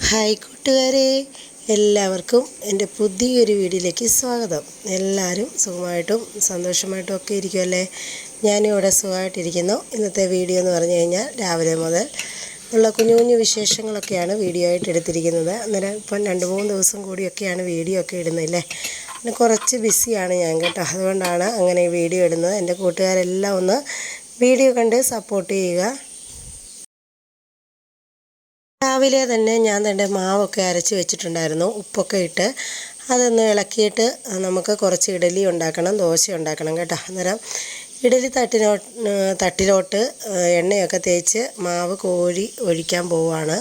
Hi കൂട്ടുകാരെ, എല്ലാവർക്കും എൻ്റെ പുതിയൊരു വീഡിയോയിലേക്ക് സ്വാഗതം. എല്ലാവരും സുഖമായിട്ടും സന്തോഷമായിട്ടും ഒക്കെ ഇരിക്കുമല്ലേ? ഞാനിവിടെ സുഖമായിട്ടിരിക്കുന്നു. ഇന്നത്തെ വീഡിയോ എന്ന് പറഞ്ഞു കഴിഞ്ഞാൽ രാവിലെ മുതൽ ഉള്ള കുഞ്ഞു കുഞ്ഞു വിശേഷങ്ങളൊക്കെയാണ് വീഡിയോ ആയിട്ട് എടുത്തിരിക്കുന്നത്. അന്നേരം ഇപ്പം 2-3 ദിവസം കൂടിയൊക്കെയാണ് വീഡിയോ ഒക്കെ ഇടുന്നില്ലേ. പിന്നെ കുറച്ച് ബിസിയാണ് ഞാൻ കേട്ടോ, അതുകൊണ്ടാണ് അങ്ങനെ വീഡിയോ ഇടുന്നത്. എൻ്റെ കൂട്ടുകാരെല്ലാം ഒന്ന് വീഡിയോ കണ്ട് സപ്പോർട്ട് ചെയ്യുക. രാവിലെ തന്നെ ഞാൻ തന്നെ മാവൊക്കെ അരച്ച് വെച്ചിട്ടുണ്ടായിരുന്നു, ഉപ്പൊക്കെ ഇട്ട്. അതൊന്ന് ഇളക്കിയിട്ട് നമുക്ക് കുറച്ച് ഇഡലി ഉണ്ടാക്കണം, ദോശ ഉണ്ടാക്കണം കേട്ടോ. അന്നേരം ഇഡലി തട്ടിലോട്ട് എണ്ണയൊക്കെ തേച്ച് മാവ് കോരി ഒഴിക്കാൻ പോവുകയാണ്.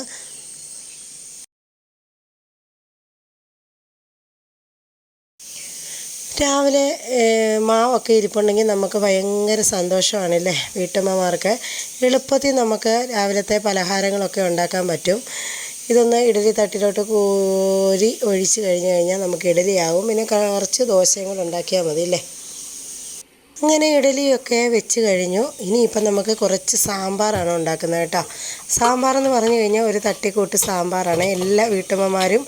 രാവിലെ മാവൊക്കെ ഇരിപ്പുണ്ടെങ്കിൽ നമുക്ക് ഭയങ്കര സന്തോഷമാണല്ലേ. വീട്ടമ്മമാർക്ക് എളുപ്പത്തിൽ നമുക്ക് രാവിലത്തെ പലഹാരങ്ങളൊക്കെ ഉണ്ടാക്കാൻ പറ്റും. ഇതൊന്ന് ഇഡലി തട്ടിലോട്ട് കോരി ഒഴിച്ച് കഴിഞ്ഞാൽ നമുക്ക് ഇഡലിയാവും. പിന്നെ കുറച്ച് ദോശയും കൂടെ ഉണ്ടാക്കിയാൽ മതി അല്ലേ. അങ്ങനെ ഇഡലിയൊക്കെ വെച്ച് കഴിഞ്ഞു. ഇനിയിപ്പം നമുക്ക് കുറച്ച് സാമ്പാറാണ് ഉണ്ടാക്കുന്നത് കേട്ടോ. സാമ്പാറെന്ന് പറഞ്ഞു കഴിഞ്ഞാൽ ഒരു തട്ടിക്കൂട്ട് സാമ്പാറാണ്. എല്ലാ വീട്ടമ്മമാരും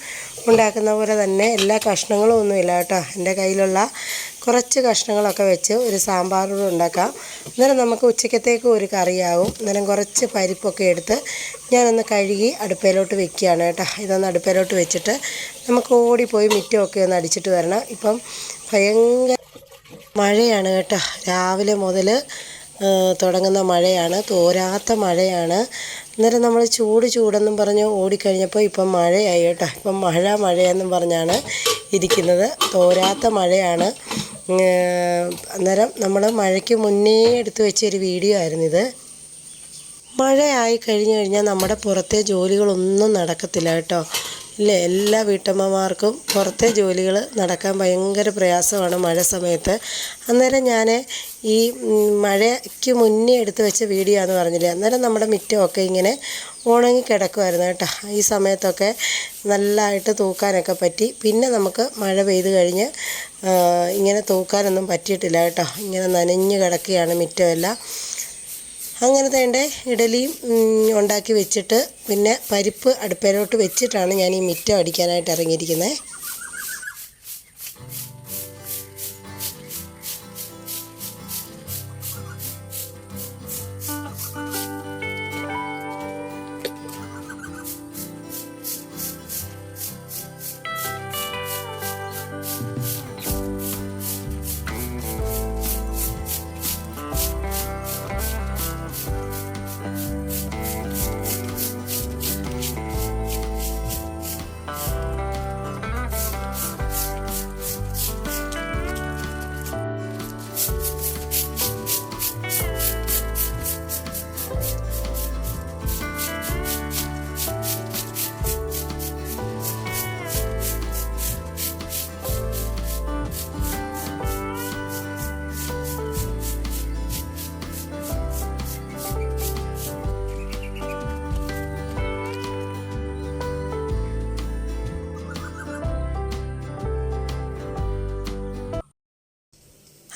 ഉണ്ടാക്കുന്ന പോലെ തന്നെ എല്ലാ കഷ്ണങ്ങളും ഒന്നുമില്ല കേട്ടോ. എൻ്റെ കയ്യിലുള്ള കുറച്ച് കഷ്ണങ്ങളൊക്കെ വെച്ച് ഒരു സാമ്പാറൂടെ ഉണ്ടാക്കാം. അന്നേരം നമുക്ക് ഉച്ചക്കത്തേക്ക് ഒരു കറിയാവും. അന്നേരം കുറച്ച് പരിപ്പൊക്കെ എടുത്ത് ഞാനൊന്ന് കഴുകി അടുപ്പയിലോട്ട് വെക്കുകയാണ് കേട്ടോ. ഇതൊന്ന് അടുപ്പയിലോട്ട് വെച്ചിട്ട് നമുക്ക് ഓടിപ്പോയി മുറ്റമൊക്കെ ഒന്ന് അടിച്ചിട്ട് വരണം. ഇപ്പം ഭയങ്കര മഴയാണ് കേട്ടോ. രാവിലെ മുതൽ തുടങ്ങുന്ന മഴയാണ്, തോരാത്ത മഴയാണ്. അന്നേരം നമ്മൾ ചൂടെന്നും പറഞ്ഞ് ഓടിക്കഴിഞ്ഞപ്പോൾ ഇപ്പം മഴയായി കേട്ടോ. ഇപ്പം മഴയെന്നും പറഞ്ഞാണ് ഇരിക്കുന്നത്. തോരാത്ത മഴയാണ്. അന്നേരം നമ്മൾ മഴയ്ക്ക് മുന്നേ എടുത്തു വെച്ചൊരു വീഡിയോ ആയിരുന്നിത്. മഴയായി കഴിഞ്ഞാൽ നമ്മുടെ പുറത്തെ ജോലികളൊന്നും നടക്കത്തില്ല കേട്ടോ. ഇല്ലേ, എല്ലാ വീട്ടമ്മമാർക്കും പുറത്തെ ജോലികൾ നടക്കാൻ ഭയങ്കര പ്രയാസമാണ് മഴ സമയത്ത്. അന്നേരം ഞാൻ ഈ മഴയ്ക്ക് മുന്നേ എടുത്ത് വെച്ച വീഡിയോ ആണെന്ന് പറഞ്ഞില്ലേ. അന്നേരം നമ്മുടെ മുറ്റമൊക്കെ ഇങ്ങനെ ഉണങ്ങി കിടക്കുമായിരുന്നു കേട്ടോ. ഈ സമയത്തൊക്കെ നല്ലതായിട്ട് തൂക്കാനൊക്കെ പറ്റി. പിന്നെ നമുക്ക് മഴ പെയ്ത് കഴിഞ്ഞ് ഇങ്ങനെ തൂക്കാനൊന്നും പറ്റിയിട്ടില്ല കേട്ടോ. ഇങ്ങനെ നനഞ്ഞ് കിടക്കുകയാണ് മുറ്റമെല്ലാം. അങ്ങനെ തേണ്ടേ ഇഡലിയും ഉണ്ടാക്കി വെച്ചിട്ട് പിന്നെ പരിപ്പ് അടുപ്പയിലോട്ട് വെച്ചിട്ടാണ് ഞാൻ ഈ മുറ്റം അടിക്കാനായിട്ട് ഇറങ്ങിയിരിക്കുന്നത്.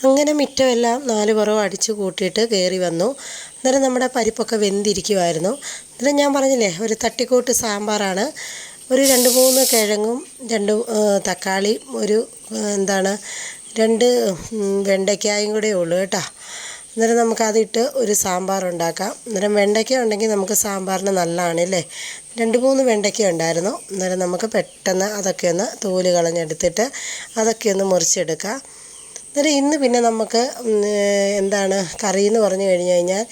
അങ്ങനെ മുറ്റമെല്ലാം 4 പുറവും അടിച്ച് കൂട്ടിയിട്ട് കയറി വന്നു. അന്നേരം നമ്മുടെ പരിപ്പൊക്കെ വെന്തിരിക്കുമായിരുന്നു. അന്നേരം ഞാൻ പറഞ്ഞില്ലേ, ഒരു തട്ടിക്കൂട്ട് സാമ്പാറാണ്. ഒരു 2-3 കിഴങ്ങും 2 തക്കാളിയും ഒരു 2 വെണ്ടയ്ക്കായും കൂടെ ഉള്ളൂ കേട്ടോ. അന്നേരം നമുക്കതിട്ട് ഒരു സാമ്പാർ ഉണ്ടാക്കാം. അന്നേരം വെണ്ടയ്ക്ക ഉണ്ടെങ്കിൽ നമുക്ക് സാമ്പാറിന് നല്ലതാണ് അല്ലേ. 2-3 വെണ്ടയ്ക്ക ഉണ്ടായിരുന്നു. അന്നേരം നമുക്ക് പെട്ടെന്ന് അതൊക്കെ ഒന്ന് തോല് കളഞ്ഞെടുത്തിട്ട് അതൊക്കെ ഒന്ന് മുറിച്ചെടുക്കാം. അന്നേരം ഇന്ന് പിന്നെ നമുക്ക് കറി എന്ന് പറഞ്ഞു കഴിഞ്ഞാൽ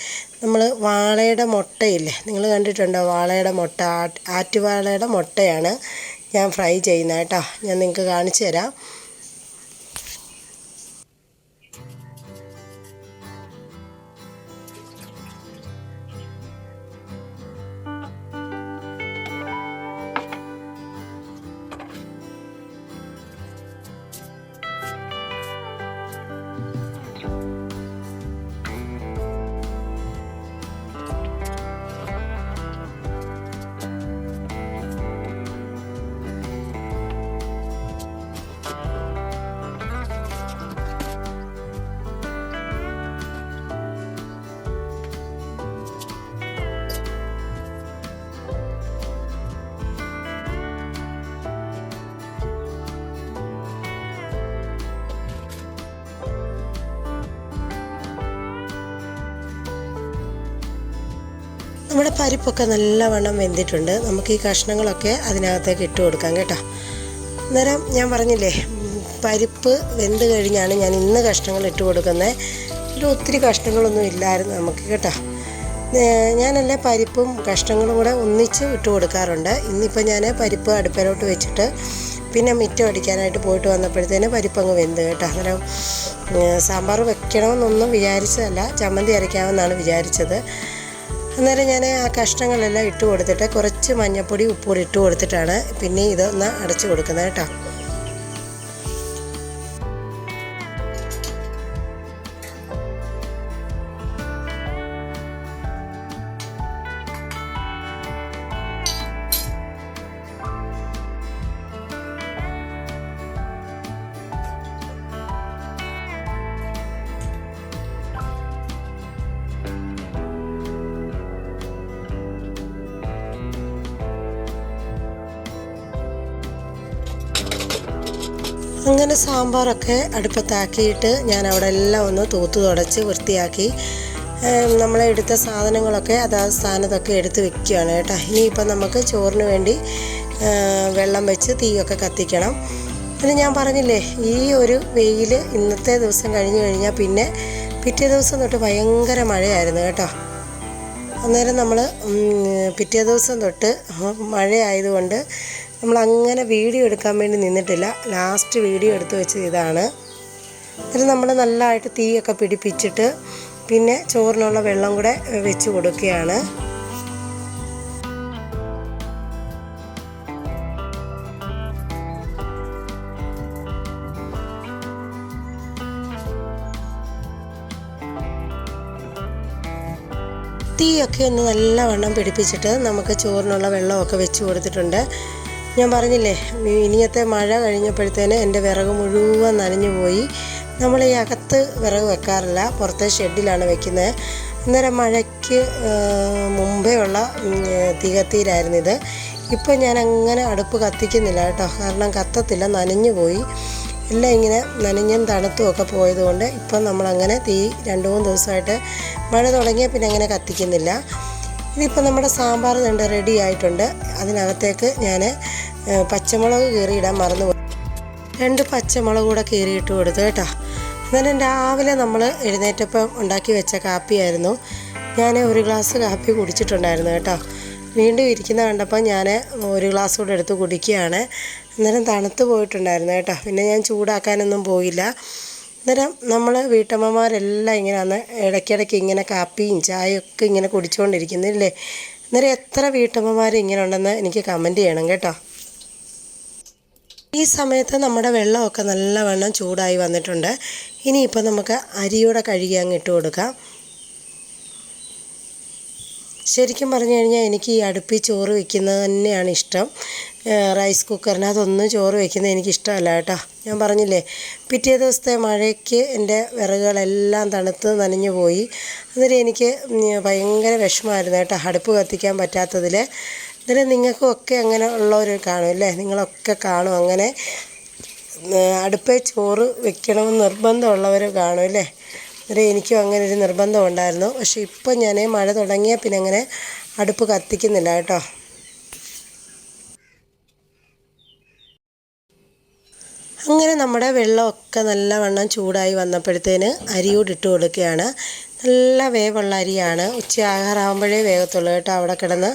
നമ്മൾ വാളയുടെ മുട്ടയില്ലേ, നിങ്ങൾ കണ്ടിട്ടുണ്ടോ? വാളയുടെ മുട്ട, ആറ്റുവാളയുടെ മുട്ടയാണ് ഞാൻ ഫ്രൈ ചെയ്യുന്നത് കേട്ടോ. ഞാൻ നിങ്ങൾക്ക് കാണിച്ചു തരാം. നമ്മുടെ പരിപ്പൊക്കെ നല്ലവണ്ണം വെന്തിട്ടുണ്ട്. നമുക്ക് ഈ കഷ്ണങ്ങളൊക്കെ അതിനകത്തേക്ക് ഇട്ട് കൊടുക്കാം കേട്ടോ. അന്നേരം ഞാൻ പറഞ്ഞില്ലേ, പരിപ്പ് വെന്ത് കഴിഞ്ഞാണ് ഞാൻ ഇന്ന് കഷ്ണങ്ങൾ ഇട്ട് കൊടുക്കുന്നത്. ഇതിൽ ഒത്തിരി കഷ്ണങ്ങളൊന്നും ഇല്ലായിരുന്നു നമുക്ക് കേട്ടോ. ഞാനല്ലേ പരിപ്പും കഷ്ണങ്ങളും കൂടെ ഒന്നിച്ച് ഇട്ട് കൊടുക്കാറുണ്ട്. ഇന്നിപ്പോൾ ഞാൻ പരിപ്പ് അടുപ്പിലോട്ട് വെച്ചിട്ട് പിന്നെ മിറ്റം അടിക്കാനായിട്ട് പോയിട്ട് വന്നപ്പോഴത്തേന് പരിപ്പങ്ങ് വെന്ത് കേട്ടോ. അന്നേരം സാമ്പാർ വെക്കണമെന്നൊന്നും വിചാരിച്ചതല്ല, ചമ്മന്തി അരയ്ക്കാമെന്നാണ് വിചാരിച്ചത്. അന്നേരം ഞാൻ ആ കഷ്ണങ്ങളെല്ലാം ഇട്ട് കൊടുത്തിട്ട് കുറച്ച് മഞ്ഞൾപ്പൊടി ഉപ്പുകൂടി ഇട്ട് കൊടുത്തിട്ടാണ് പിന്നെ ഇതൊന്ന് അടച്ചു കൊടുക്കുന്നത് കേട്ടോ. അങ്ങനെ സാമ്പാറൊക്കെ അടുപ്പത്താക്കിയിട്ട് ഞാൻ അവിടെ എല്ലാം ഒന്ന് തൂത്ത് തുടച്ച് വൃത്തിയാക്കി നമ്മളെടുത്ത സാധനങ്ങളൊക്കെ അതാത് സ്ഥാനത്തൊക്കെ എടുത്ത് വെക്കുകയാണ് കേട്ടോ. ഇനിയിപ്പം നമുക്ക് ചോറിന് വേണ്ടി വെള്ളം വെച്ച് തീയൊക്കെ കത്തിക്കണം. പിന്നെ ഞാൻ പറഞ്ഞില്ലേ, ഈ ഒരു വെയിൽ ഇന്നത്തെ ദിവസം കഴിഞ്ഞ് കഴിഞ്ഞാൽ പിന്നെ പിറ്റേ ദിവസം തൊട്ട് ഭയങ്കര മഴയായിരുന്നു കേട്ടോ. അന്നേരം നമ്മൾ പിറ്റേ ദിവസം തൊട്ട് മഴയായതുകൊണ്ട് നമ്മളങ്ങനെ വീഡിയോ എടുക്കാൻ വേണ്ടി നിന്നിട്ടില്ല. ലാസ്റ്റ് വീഡിയോ എടുത്ത് വെച്ചത് ഇതാണ്. എന്നിട്ട് നമ്മൾ നല്ലതായിട്ട് തീയൊക്കെ പിടിപ്പിച്ചിട്ട് പിന്നെ ചോറിനുള്ള വെള്ളം കൂടെ വെച്ച് കൊടുക്കുകയാണ്. തീയൊക്കെ ഒന്ന് നല്ലവണ്ണം പിടിപ്പിച്ചിട്ട് നമുക്ക് ചോറിനുള്ള വെള്ളമൊക്കെ വെച്ച് കൊടുത്തിട്ടുണ്ട്. ഞാൻ പറഞ്ഞില്ലേ, ഇനിയത്തെ മഴ കഴിഞ്ഞപ്പോഴത്തേന് എൻ്റെ വിറക് മുഴുവൻ നനഞ്ഞു പോയി. നമ്മൾ ഈ അകത്ത് വിറക് വെക്കാറില്ല, പുറത്തെ ഷെഡിലാണ് വെക്കുന്നത്. അന്നേരം മഴയ്ക്ക് മുമ്പേ ഉള്ള തീകത്തിയിലായിരുന്നിത്. ഇപ്പം ഞാൻ അങ്ങനെ അടുപ്പ് കത്തിക്കുന്നില്ല കേട്ടോ, കാരണം കത്തത്തില്ല, നനഞ്ഞു പോയി. എല്ലാം ഇങ്ങനെ നനഞ്ഞും തണുത്തും ഒക്കെ പോയതുകൊണ്ട് ഇപ്പം നമ്മളങ്ങനെ തീ 2-3 ദിവസമായിട്ട് മഴ തുടങ്ങിയ പിന്നെ അങ്ങനെ കത്തിക്കുന്നില്ല. ഇതിപ്പോൾ നമ്മുടെ സാമ്പാർ കണ്ട് റെഡി ആയിട്ടുണ്ട്. അതിനകത്തേക്ക് ഞാൻ പച്ചമുളക് കീറിയിടാൻ മറന്നുപോയി. 2 പച്ചമുളക് കൂടെ കീറിയിട്ട് കൊടുത്തു കേട്ടോ. അന്നേരം രാവിലെ നമ്മൾ എഴുന്നേറ്റപ്പം ഉണ്ടാക്കി വെച്ച കാപ്പിയായിരുന്നു. ഞാൻ 1 ഗ്ലാസ് കാപ്പി കുടിച്ചിട്ടുണ്ടായിരുന്നു കേട്ടോ. വീണ്ടും ഇരിക്കുന്ന കണ്ടപ്പോൾ ഞാൻ 1 ഗ്ലാസ് കൂടെ എടുത്ത് കുടിക്കുകയാണ്. അന്നേരം തണുത്ത് പോയിട്ടുണ്ടായിരുന്നു കേട്ടോ. പിന്നെ ഞാൻ ചൂടാക്കാനൊന്നും പോയില്ല. അന്നേരം നമ്മൾ വീട്ടമ്മമാരെല്ലാം ഇങ്ങനെയാണ് ഇടയ്ക്കിടയ്ക്ക് ഇങ്ങനെ കാപ്പിയും ചായയൊക്കെ ഇങ്ങനെ കുടിച്ചുകൊണ്ടിരിക്കുന്നില്ലേ. അന്നേരം എത്ര വീട്ടമ്മമാർ ഇങ്ങനെ ഉണ്ടെന്ന് എനിക്ക് കമൻറ്റ് ചെയ്യണം കേട്ടോ. ഈ സമയത്ത് നമ്മുടെ വെള്ളമൊക്കെ നല്ലവണ്ണം ചൂടായി വന്നിട്ടുണ്ട്. ഇനിയിപ്പോൾ നമുക്ക് അരിയുടെ കഴുകി അങ്ങ് ഇട്ട് കൊടുക്കാം. ശരിക്കും പറഞ്ഞു കഴിഞ്ഞാൽ എനിക്ക് ഈ അടുപ്പിൽ ചോറ് വയ്ക്കുന്നത് തന്നെയാണ് ഇഷ്ടം. റൈസ് കുക്കറിനകത്തൊന്നും ചോറ് വയ്ക്കുന്നത് എനിക്കിഷ്ടമല്ല കേട്ടോ. ഞാൻ പറഞ്ഞില്ലേ, പിറ്റേ ദിവസത്തെ മഴയ്ക്ക് എൻ്റെ വിറകുകളെല്ലാം തണുത്ത് നനഞ്ഞു പോയി. അന്നേരം എനിക്ക് ഭയങ്കര വിഷമമായിരുന്നു കേട്ടോ അടുപ്പ് കത്തിക്കാൻ പറ്റാത്തതിൽ. അന്നേരം നിങ്ങൾക്കും ഒക്കെ അങ്ങനെ ഉള്ളവർ കാണും അല്ലേ, നിങ്ങളൊക്കെ കാണും അങ്ങനെ അടുപ്പിൽ ചോറ് വെക്കണമെന്ന് നിർബന്ധമുള്ളവർ കാണും അല്ലേ. അന്നേരം എനിക്കും അങ്ങനെ ഒരു നിർബന്ധം ഉണ്ടായിരുന്നു. പക്ഷേ ഇപ്പം ഞാൻ മഴ തുടങ്ങിയ പിന്നെ അങ്ങനെ അടുപ്പ് കത്തിക്കുന്നില്ല കേട്ടോ. അങ്ങനെ നമ്മുടെ വെള്ളമൊക്കെ നല്ലവണ്ണം ചൂടായി വന്നപ്പോഴത്തേന് അരിയോട് ഇട്ട് കൊടുക്കുകയാണ്. നല്ല വേവുള്ള അരിയാണ്. ഉച്ചയാകാറാകുമ്പോഴേ വേഗത്തുള്ളൂ കേട്ടോ. അവിടെ കിടന്ന്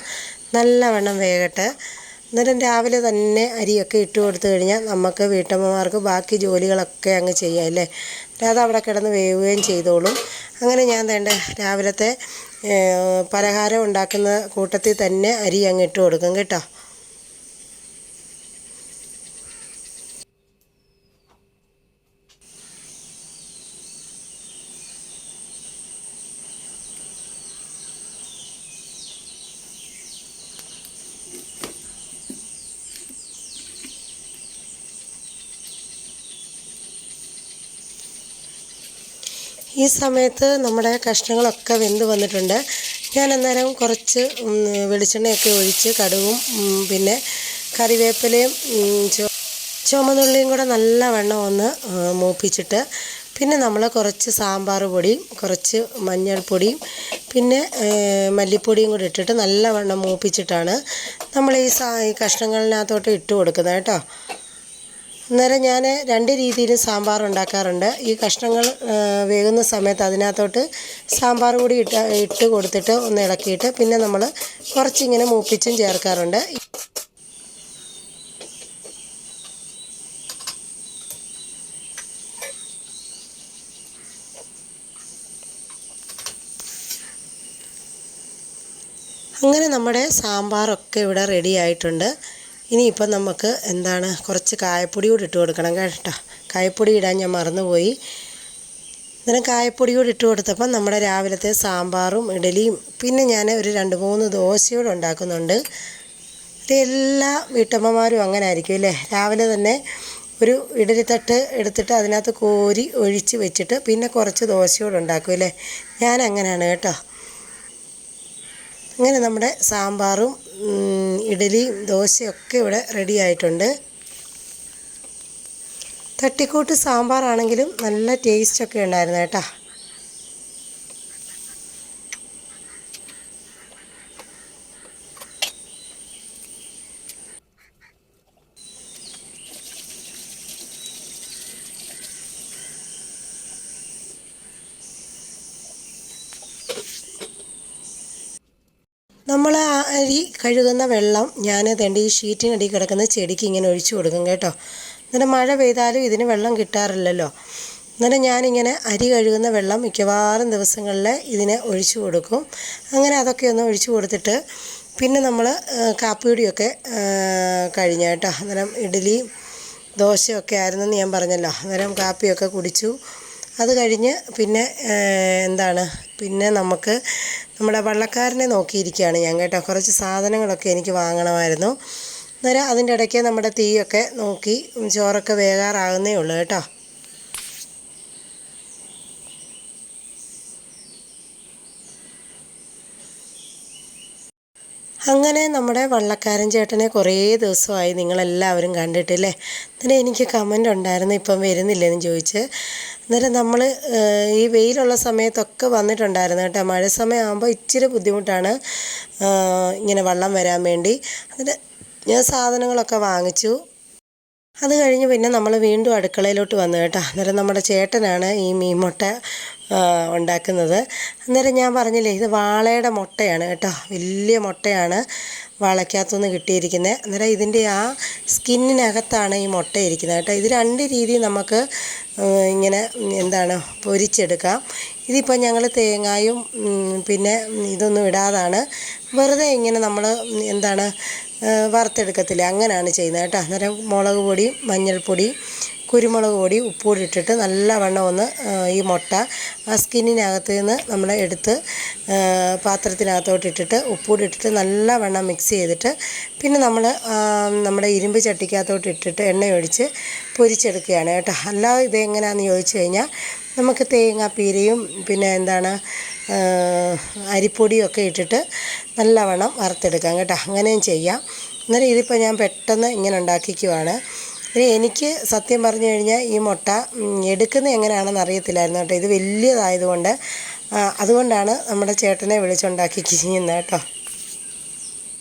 നല്ലവണ്ണം വേകട്ടെ. അന്നേരം രാവിലെ തന്നെ അരിയൊക്കെ ഇട്ട് കൊടുത്തു കഴിഞ്ഞാൽ നമുക്ക് വീട്ടമ്മമാർക്ക് ബാക്കി ജോലികളൊക്കെ അങ്ങ് ചെയ്യാം അല്ലേ. അത് അവിടെ കിടന്ന് വേവുകയും ചെയ്തോളും. അങ്ങനെ ഞാൻ വേണ്ട രാവിലത്തെ പലഹാരം ഉണ്ടാക്കുന്ന കൂട്ടത്തിൽ തന്നെ അരി അങ്ങ് ഇട്ട് കൊടുക്കും കേട്ടോ. ഈ സമയത്ത് നമ്മുടെ കഷ്ണങ്ങളൊക്കെ വെന്ത് വന്നിട്ടുണ്ട്. ഞാൻ അന്നേരം കുറച്ച് വെളിച്ചെണ്ണയൊക്കെ ഒഴിച്ച് കടുകും പിന്നെ കറിവേപ്പിലയും ചുവന്നുള്ളിയും കൂടെ നല്ലവണ്ണം ഒന്ന് മൂപ്പിച്ചിട്ട് പിന്നെ നമ്മൾ കുറച്ച് സാമ്പാർ പൊടിയും കുറച്ച് മഞ്ഞൾപ്പൊടിയും പിന്നെ മല്ലിപ്പൊടിയും കൂടി ഇട്ടിട്ട് നല്ലവണ്ണം മൂപ്പിച്ചിട്ടാണ് നമ്മൾ ഈ കഷ്ണങ്ങളിനകത്തോട്ട് ഇട്ട് കൊടുക്കുന്നത് കേട്ടോ. അന്നേരം ഞാൻ 2 രീതിയിലും സാമ്പാർ ഉണ്ടാക്കാറുണ്ട്. ഈ കഷ്ണങ്ങൾ വേകുന്ന സമയത്ത് അതിനകത്തോട്ട് സാമ്പാർ പൊടി ഇട്ട് കൊടുത്തിട്ട് ഒന്ന് ഇളക്കിയിട്ട് പിന്നെ നമ്മൾ കുറച്ചിങ്ങനെ മൂപ്പിച്ചും ചേർക്കാറുണ്ട്. അങ്ങനെ നമ്മുടെ സാമ്പാറൊക്കെ ഇവിടെ റെഡി ആയിട്ടുണ്ട്. ഇനിയിപ്പം നമുക്ക് കുറച്ച് കായപ്പൊടി കൂടി ഇട്ട് കൊടുക്കണം കേട്ടോ. കായപ്പൊടി ഇടാൻ ഞാൻ മറന്നുപോയി. അന്നേരം കായപ്പൊടി കൂടി ഇട്ട് കൊടുത്തപ്പം നമ്മുടെ രാവിലത്തെ സാമ്പാറും ഇഡലിയും പിന്നെ ഞാൻ ഒരു 2-3 ദോശയോടെ ഉണ്ടാക്കുന്നുണ്ട്. എല്ലാ വീട്ടമ്മമാരും അങ്ങനെ ആയിരിക്കും അല്ലേ. രാവിലെ തന്നെ ഒരു ഇഡലിത്തട്ട് എടുത്തിട്ട് അതിനകത്ത് കോരി ഒഴിച്ച് വെച്ചിട്ട് പിന്നെ കുറച്ച് ദോശയോടെ ഉണ്ടാക്കും അല്ലേ. ഞാൻ അങ്ങനെയാണ് കേട്ടോ. അങ്ങനെ നമ്മുടെ സാമ്പാറും ഇഡലിയും ദോശയൊക്കെ ഇവിടെ റെഡി ആയിട്ടുണ്ട്. തട്ടിക്കൂട്ട് സാമ്പാറാണെങ്കിലും നല്ല ടേസ്റ്റൊക്കെ ഉണ്ടായിരുന്നു കേട്ടോ. നമ്മൾ അരി കഴുകുന്ന വെള്ളം ഞാൻ ഈ ഷീറ്റിനടിയിൽ കിടക്കുന്ന ചെടിക്ക് ഇങ്ങനെ ഒഴിച്ചു കൊടുക്കും കേട്ടോ. എന്നിട്ട് മഴ പെയ്താലും ഇതിന് വെള്ളം കിട്ടാറില്ലല്ലോ. എന്നിട്ട് ഞാനിങ്ങനെ അരി കഴുകുന്ന വെള്ളം മിക്കവാറും ദിവസങ്ങളിൽ ഇതിന് ഒഴിച്ചു കൊടുക്കും. അങ്ങനെ അതൊക്കെ ഒന്ന് ഒഴിച്ചു കൊടുത്തിട്ട് പിന്നെ നമ്മൾ കാപ്പിയുടെയൊക്കെ കഴിഞ്ഞ കേട്ടോ. അന്നേരം ഇഡ്ഡലിയും ദോശയൊക്കെ ആയിരുന്നെന്ന് ഞാൻ പറഞ്ഞല്ലോ. അന്നേരം കാപ്പിയൊക്കെ കുടിച്ചു. അത് കഴിഞ്ഞ് പിന്നെ പിന്നെ നമുക്ക് നമ്മുടെ വള്ളക്കാരനെ നോക്കിയിരിക്കുകയാണ് ഞാൻ കേട്ടോ. കുറച്ച് സാധനങ്ങളൊക്കെ എനിക്ക് വാങ്ങണമായിരുന്നു. അന്നേരം അതിൻ്റെ ഇടയ്ക്ക് നമ്മുടെ തീയൊക്കെ നോക്കി ചോറൊക്കെ വേകാറാകുന്നേ ഉള്ളൂ കേട്ടോ. അങ്ങനെ നമ്മുടെ വള്ളക്കാരൻ ചേട്ടനെ കുറേ ദിവസമായി നിങ്ങളെല്ലാവരും കണ്ടിട്ടില്ലേ. അന്നേരം എനിക്ക് കമൻ്റ് ഉണ്ടായിരുന്നു ഇപ്പം വരുന്നില്ലെന്ന് ചോദിച്ച്. അന്നേരം നമ്മൾ ഈ വെയിലുള്ള സമയത്തൊക്കെ വന്നിട്ടുണ്ടായിരുന്നു കേട്ടോ. മഴ സമയമാകുമ്പോൾ ഇച്ചിരി ബുദ്ധിമുട്ടാണ് ഇങ്ങനെ വെള്ളം വരാൻ വേണ്ടി. എന്നിട്ട് ഞാൻ സാധനങ്ങളൊക്കെ വാങ്ങിച്ചു. അത് കഴിഞ്ഞ് പിന്നെ നമ്മൾ വീണ്ടും അടുക്കളയിലോട്ട് വന്നു കേട്ടോ. അന്നേരം നമ്മുടെ ചേട്ടനാണ് ഈ മീൻ മുട്ട ഉണ്ടാക്കുന്നത്. അന്നേരം ഞാൻ പറഞ്ഞില്ലേ ഇത് വാളയുടെ മുട്ടയാണ് കേട്ടോ. വലിയ മുട്ടയാണ് വാളയ്ക്കകത്തുനിന്ന് കിട്ടിയിരിക്കുന്നത്. അന്നേരം ഇതിൻ്റെ ആ സ്കിന്നിനകത്താണ് ഈ മുട്ട ഇരിക്കുന്നത് കേട്ടോ. ഇത് 2 രീതി നമുക്ക് ഇങ്ങനെ പൊരിച്ചെടുക്കാം. ഇതിപ്പോൾ ഞങ്ങൾ തേങ്ങായും പിന്നെ ഇതൊന്നും ഇടാതാണ് വെറുതെ ഇങ്ങനെ നമ്മൾ വറുത്തെടുക്കത്തില്ല, അങ്ങനെയാണ് ചെയ്യുന്നത് കേട്ടോ. അന്നേരം മുളക് പൊടിയും മഞ്ഞൾപ്പൊടിയും കുരുമുളക് പൊടി ഉപ്പുകൂടി ഇട്ടിട്ട് നല്ലവണ്ണം ഒന്ന് ഈ മുട്ട ആ സ്കിന്നിനകത്ത് നിന്ന് നമ്മൾ എടുത്ത് പാത്രത്തിനകത്തോട്ട് ഇട്ടിട്ട് ഉപ്പുകൂടി ഇട്ടിട്ട് നല്ലവണ്ണം മിക്സ് ചെയ്തിട്ട് പിന്നെ നമ്മൾ നമ്മുടെ ഇരുമ്പ് ചട്ടിക്കകത്തോട്ട് ഇട്ടിട്ട് എണ്ണയൊഴിച്ച് പൊരിച്ചെടുക്കുകയാണ് കേട്ടോ. അല്ലാതെ ഇതെങ്ങനെയാണെന്ന് ചോദിച്ചു കഴിഞ്ഞാൽ നമുക്ക് തേങ്ങാപ്പീരയും പിന്നെ അരിപ്പൊടിയൊക്കെ ഇട്ടിട്ട് നല്ലവണ്ണം വറുത്തെടുക്കാം കേട്ടോ. അങ്ങനെയും ചെയ്യാം. അന്നേരം ഇതിപ്പോൾ ഞാൻ പെട്ടെന്ന് ഇങ്ങനെ ഉണ്ടാക്കിക്കുവാണ്. എനിക്ക് സത്യം പറഞ്ഞു കഴിഞ്ഞാൽ ഈ മുട്ട എടുക്കുന്നത് എങ്ങനെയാണെന്ന് അറിയത്തില്ലായിരുന്നു കേട്ടോ. ഇത് വലിയതായതുകൊണ്ട് അതുകൊണ്ടാണ് നമ്മുടെ ചേട്ടനെ വിളിച്ചുണ്ടാക്കിക്കുന്നത് കേട്ടോ.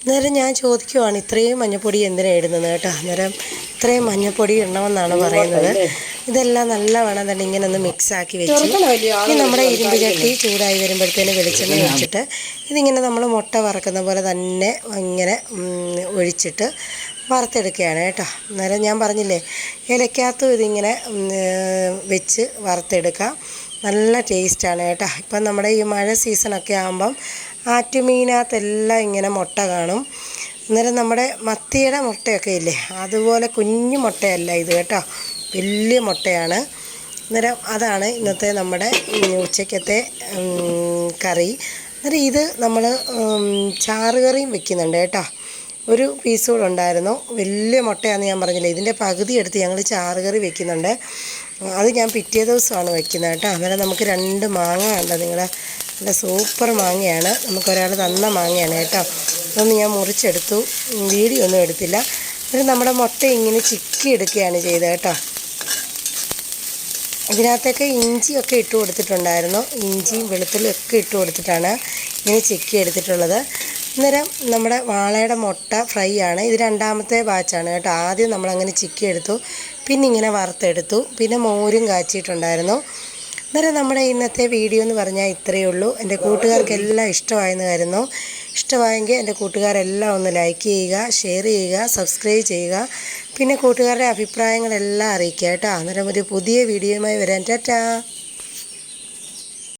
അന്നേരം ഞാൻ ചോദിക്കുവാണ് ഇത്രയും മഞ്ഞൾപ്പൊടി എന്തിനാണ് ഇടുന്നത് കേട്ടോ. അന്നേരം ഇത്രയും മഞ്ഞൾപ്പൊടി ഇടണമെന്നാണ് പറയുന്നത്. ഇതെല്ലാം നല്ലവണ്ണം തന്നെ ഇങ്ങനെ ഒന്ന് മിക്സാക്കി വെച്ചു. ഇനി നമ്മുടെ ഇരുമ്പ് ചട്ടി ചൂടായി വരുമ്പോഴത്തേന് വെളിച്ചെണ്ണ ഒഴിച്ചിട്ട് ഇതിങ്ങനെ നമ്മൾ മുട്ട വറക്കുന്ന പോലെ തന്നെ ഇങ്ങനെ ഒഴിച്ചിട്ട് വറുത്തെടുക്കുകയാണ് കേട്ടോ. അന്നേരം ഞാൻ പറഞ്ഞില്ലേ ഇലക്കകത്തും ഇതിങ്ങനെ വെച്ച് വറുത്തെടുക്കാം. നല്ല ടേസ്റ്റാണ് കേട്ടോ. ഇപ്പം നമ്മുടെ ഈ മഴ സീസണൊക്കെ ആകുമ്പം ആറ്റുമീനകത്തെല്ലാം ഇങ്ങനെ മുട്ട കാണും. അന്നേരം നമ്മുടെ മത്തിയുടെ മുട്ടയൊക്കെ ഇല്ലേ അതുപോലെ കുഞ്ഞു മുട്ടയല്ല ഇത് കേട്ടോ, വലിയ മുട്ടയാണ്. അന്നേരം അതാണ് ഇന്നത്തെ നമ്മുടെ ഉച്ചക്കത്തെ കറി. അന്നേരം ഇത് നമ്മൾ ചാറുകറിയും വെക്കുന്നുണ്ട് കേട്ടോ. ഒരു പീസ് കൂടെ ഉണ്ടായിരുന്നു, വലിയ മുട്ടയാണെന്ന് ഞാൻ പറഞ്ഞില്ലേ. ഇതിൻ്റെ പകുതി എടുത്ത് ഞങ്ങൾ ചാറുകറി വെക്കുന്നുണ്ട്. അത് ഞാൻ പിറ്റേ ദിവസമാണ് വെക്കുന്നത് കേട്ടോ. അന്നേരം നമുക്ക് 2 മാങ്ങ കണ്ടോ നിങ്ങളുടെ നല്ല സൂപ്പർ മാങ്ങയാണ്. നമുക്കൊരാൾ തന്ന മാങ്ങയാണ് കേട്ടോ. അതൊന്ന് ഞാൻ മുറിച്ചെടുത്തു, വീഡിയോ ഒന്നും എടുത്തില്ല. എന്നിട്ട് നമ്മുടെ മുട്ട ഇങ്ങനെ ചിക്കി എടുക്കുകയാണ് ചെയ്തത് കേട്ടോ. ഇതിനകത്തൊക്കെ ഇഞ്ചിയൊക്കെ ഇട്ട് കൊടുത്തിട്ടുണ്ടായിരുന്നു. ഇഞ്ചിയും വെളുത്തുള്ളിയും ഒക്കെ ഇട്ട് കൊടുത്തിട്ടാണ് ഇങ്ങനെ ചിക്കി എടുത്തിട്ടുള്ളത്. അന്നേരം നമ്മുടെ വാളയുടെ മുട്ട ഫ്രൈ ആണ്. ഇത് രണ്ടാമത്തെ ബാച്ചാണ് കേട്ടോ. ആദ്യം നമ്മളങ്ങനെ ചിക്കി എടുത്തു, പിന്നെ ഇങ്ങനെ വറുത്തെടുത്തു, പിന്നെ മോരും കാച്ചിയിട്ടുണ്ടായിരുന്നു. അന്നേരം നമ്മുടെ ഇന്നത്തെ വീഡിയോ എന്ന് പറഞ്ഞാൽ ഇത്രയേ ഉള്ളൂ. എൻ്റെ കൂട്ടുകാർക്കെല്ലാം ഇഷ്ടമായെന്ന് കരുതുന്നു. ഇഷ്ടമായെങ്കിൽ എൻ്റെ കൂട്ടുകാരെല്ലാം ഒന്ന് ലൈക്ക് ചെയ്യുക, ഷെയർ ചെയ്യുക, സബ്സ്ക്രൈബ് ചെയ്യുക. പിന്നെ കൂട്ടുകാരുടെ അഭിപ്രായങ്ങളെല്ലാം അറിയിക്കുക കേട്ടോ. അന്നേരം ഒരു പുതിയ വീഡിയോയുമായി വരാൻ. ടാറ്റാ.